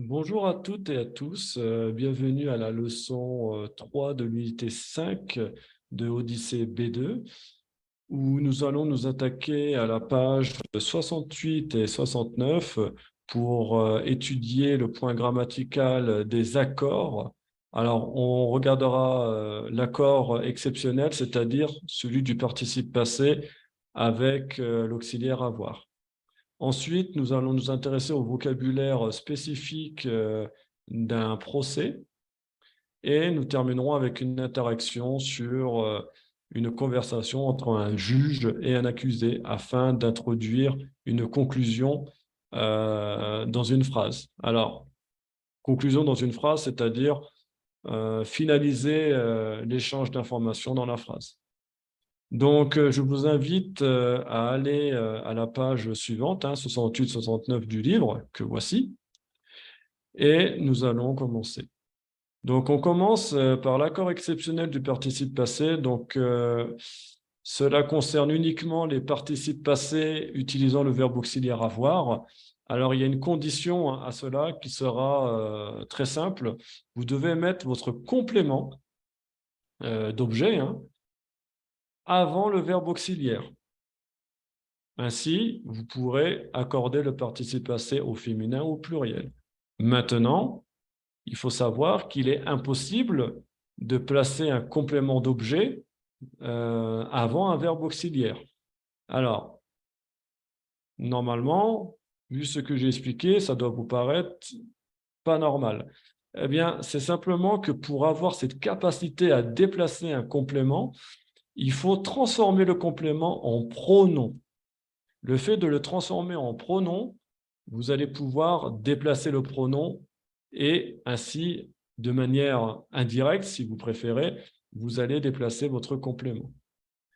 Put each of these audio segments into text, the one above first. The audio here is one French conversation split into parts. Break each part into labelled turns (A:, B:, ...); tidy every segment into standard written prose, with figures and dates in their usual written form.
A: Bonjour à toutes et à tous, bienvenue à la leçon 3 de l'unité 5 de Odyssée B2, où nous allons nous attaquer à la page 68 et 69 pour étudier le point grammatical des accords. Alors, on regardera l'accord exceptionnel, c'est-à-dire celui du participe passé avec l'auxiliaire avoir. Ensuite, nous allons nous intéresser au vocabulaire spécifique d'un procès et nous terminerons avec une interaction sur une conversation entre un juge et un accusé afin d'introduire une conclusion dans une phrase. Alors, conclusion dans une phrase, c'est-à-dire finaliser l'échange d'informations dans la phrase. Donc, je vous invite à aller à la page suivante, 68-69 du livre, que voici, et nous allons commencer. Donc, on commence par l'accord exceptionnel du participe passé. Donc, cela concerne uniquement les participes passés utilisant le verbe auxiliaire avoir. Alors, il y a une condition à cela qui sera très simple. Vous devez mettre votre complément d'objet avant le verbe auxiliaire. Ainsi, vous pourrez accorder le participe passé au féminin ou au pluriel. Maintenant, il faut savoir qu'il est impossible de placer un complément d'objet avant un verbe auxiliaire. Alors, normalement, vu ce que j'ai expliqué, ça doit vous paraître pas normal. Eh bien, c'est simplement que pour avoir cette capacité à déplacer un complément, il faut transformer le complément en pronom. Le fait de le transformer en pronom, vous allez pouvoir déplacer le pronom et ainsi, de manière indirecte, si vous préférez, vous allez déplacer votre complément.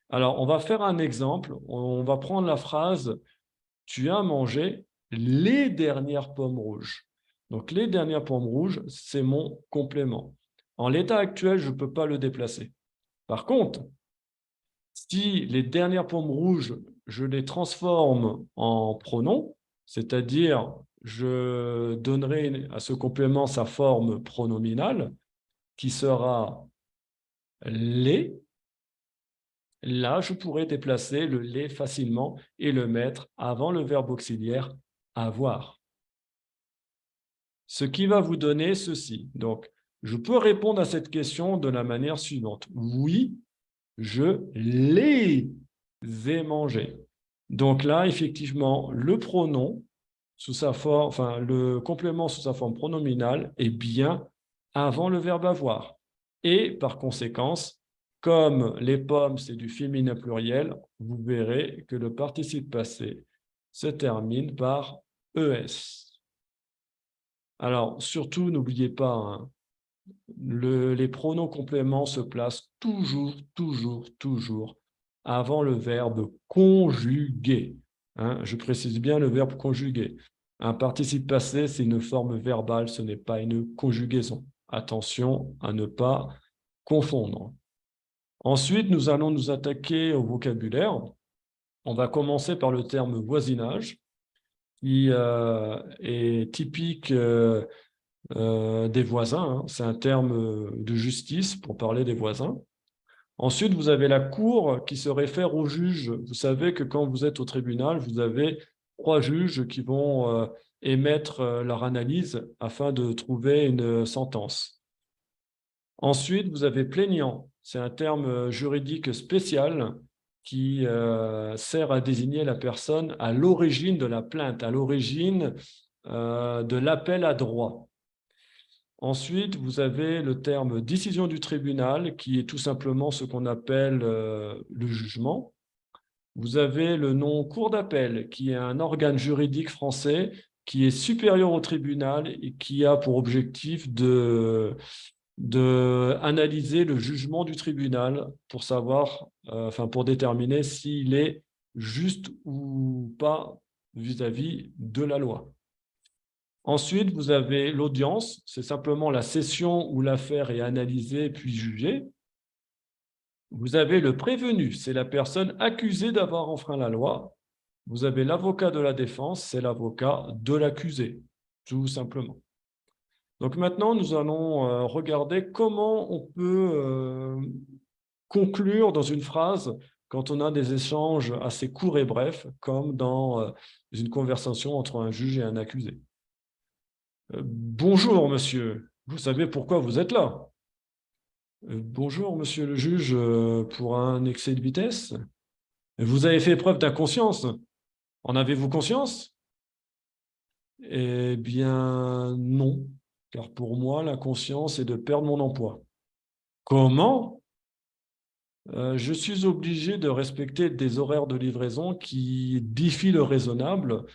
A: Alors, on va faire un exemple. On va prendre la phrase « Tu as mangé les dernières pommes rouges ». Donc, les dernières pommes rouges, c'est mon complément. En l'état actuel, je ne peux pas le déplacer. Par contre, si les dernières pommes rouges, je les transforme en pronom, c'est-à-dire je donnerai à ce complément sa forme pronominale, qui sera les, là, je pourrais déplacer le les facilement et le mettre avant le verbe auxiliaire avoir. Ce qui va vous donner ceci. Donc, je peux répondre à cette question de la manière suivante. Oui, je les ai mangés. Donc là, effectivement, le pronom sous sa forme, enfin, le complément sous sa forme pronominale est bien avant le verbe avoir. Et par conséquence, comme les pommes, c'est du féminin pluriel, vous verrez que le participe passé se termine par ES. Alors, surtout, n'oubliez pas, les pronoms compléments se placent toujours avant le verbe conjuguer. Je précise bien le verbe conjuguer. Un participe passé, c'est une forme verbale, ce n'est pas une conjugaison. Attention à ne pas confondre. Ensuite, nous allons nous attaquer au vocabulaire. On va commencer par le terme voisinage, qui est typique des voisins. C'est un terme de justice pour parler des voisins. Ensuite, vous avez la cour qui se réfère aux juges. Vous savez que quand vous êtes au tribunal, vous avez 3 juges qui vont émettre leur analyse afin de trouver une sentence. Ensuite, vous avez plaignant. C'est un terme juridique spécial qui sert à désigner la personne à l'origine de la plainte, à l'origine de l'appel à droit. Ensuite, vous avez le terme décision du tribunal, qui est tout simplement ce qu'on appelle le jugement. Vous avez le nom cour d'appel, qui est un organe juridique français qui est supérieur au tribunal et qui a pour objectif de analyser le jugement du tribunal pour savoir, pour déterminer s'il est juste ou pas vis-à-vis de la loi. Ensuite, vous avez l'audience, c'est simplement la session où l'affaire est analysée puis jugée. Vous avez le prévenu, c'est la personne accusée d'avoir enfreint la loi. Vous avez l'avocat de la défense, c'est l'avocat de l'accusé, tout simplement. Donc maintenant, nous allons regarder comment on peut conclure dans une phrase quand on a des échanges assez courts et brefs, comme dans une conversation entre un juge et un accusé. Bonjour, monsieur. Vous savez pourquoi vous êtes là? Bonjour, monsieur le juge, pour un excès de vitesse. Vous avez fait preuve d'inconscience. En avez-vous conscience? Eh bien, non, car pour moi, la conscience est de perdre mon emploi. Comment? Je suis obligé de respecter des horaires de livraison qui défient le raisonnable.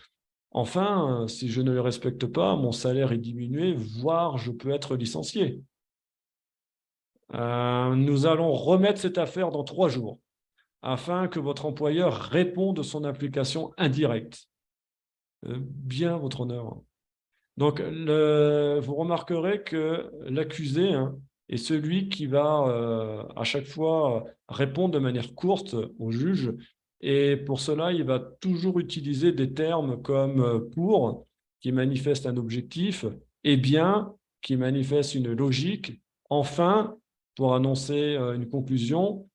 A: Enfin, si je ne les respecte pas, mon salaire est diminué, voire je peux être licencié. Nous allons remettre cette affaire dans 3 jours, afin que votre employeur réponde de son application indirecte. Bien, votre honneur. Donc, vous remarquerez que l'accusé, hein, est celui qui va à chaque fois répondre de manière courte au juge. Et pour cela, il va toujours utiliser des termes comme pour, qui manifestent un objectif, et bien, qui manifeste une logique, enfin, pour annoncer une conclusion,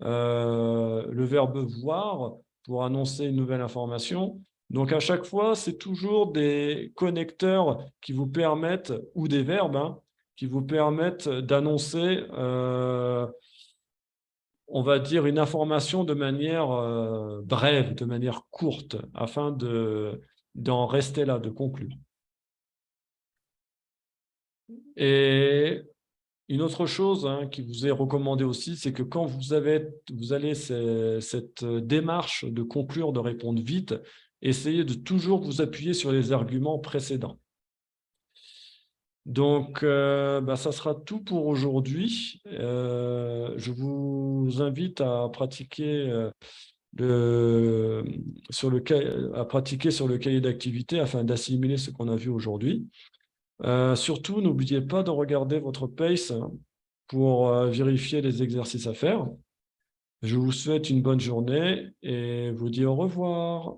A: le verbe voir pour annoncer une nouvelle information. Donc à chaque fois, c'est toujours des connecteurs qui vous permettent, ou des verbes, hein, qui vous permettent d'annoncer, on va dire, une information de manière brève, de manière courte, afin d'en rester là, de conclure. Et une autre chose, hein, qui vous est recommandée aussi, c'est que quand vous allez cette démarche de conclure, de répondre vite, essayez de toujours vous appuyer sur les arguments précédents. Donc, ça sera tout pour aujourd'hui. Je vous invite à pratiquer, à pratiquer sur le cahier d'activité afin d'assimiler ce qu'on a vu aujourd'hui. Surtout, n'oubliez pas de regarder votre PACE pour vérifier les exercices à faire. Je vous souhaite une bonne journée et vous dis au revoir.